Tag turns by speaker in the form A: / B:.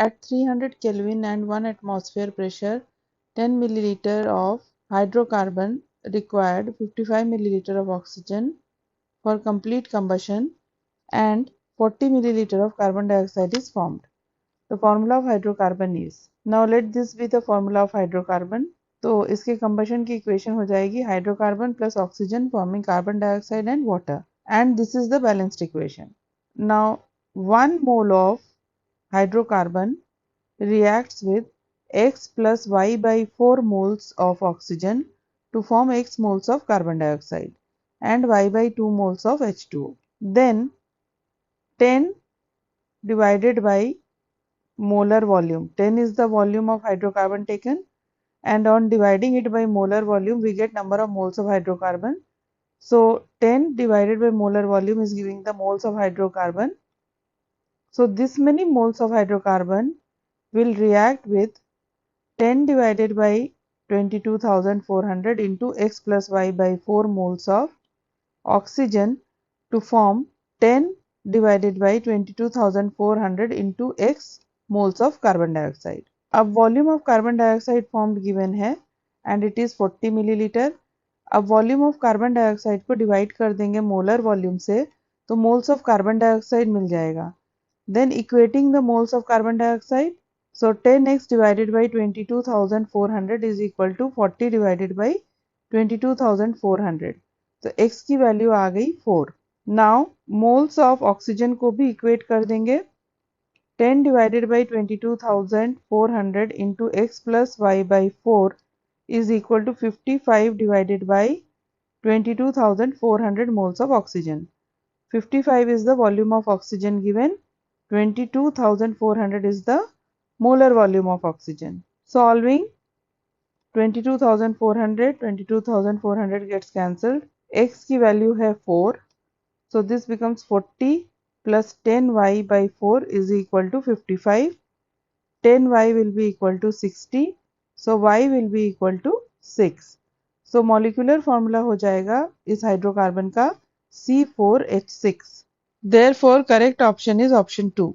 A: At 300 Kelvin and 1 atmosphere pressure, 10 milliliter of hydrocarbon required 55 milliliter of oxygen for complete combustion and 40 milliliter of carbon dioxide is formed. The formula of hydrocarbon is. Now let this be the formula of hydrocarbon. तो इसके combustion की equation हो जाएगी hydrocarbon plus oxygen forming carbon dioxide and water, and this is the balanced equation. Now 1 mole of hydrocarbon reacts with X plus Y by 4 moles of oxygen to form X moles of carbon dioxide and Y by 2 moles of H2O. Then 10 divided by molar volume. 10 is the volume of hydrocarbon taken, and on dividing it by molar volume we get number of moles of hydrocarbon. So 10 divided by molar volume is giving the moles of hydrocarbon. So this many moles of hydrocarbon will react with 10 divided by 22,400 into X plus Y by 4 moles of oxygen to form 10 divided by 22,400 into X moles of carbon dioxide. अब volume of carbon dioxide formed given है and it is 40 millilitre. अब volume of carbon dioxide को divide कर देंगे molar volume से तो moles of carbon dioxide मिल जाएगा. Then equating the moles of carbon dioxide, so 10x divided by 22,400 is equal to 40 divided by 22,400. तो x की वैल्यू आ गई 4. नाउ मोल्स ऑफ ऑक्सीजन को भी इक्वेट कर देंगे. 10 divided by 22,400 into x plus y by 4 is equal to 55 divided by 22,400 moles of oxygen. 55 is the volume of oxygen given. 22,400 is the molar volume of oxygen. Solving 22,400 gets cancelled. X की value है 4. So this becomes 40 plus 10y by 4 is equal to 55. 10y will be equal to 60. So y will be equal to 6. So molecular formula हो जाएगा इस hydrocarbon का C4H6. Therefore correct option is option 2.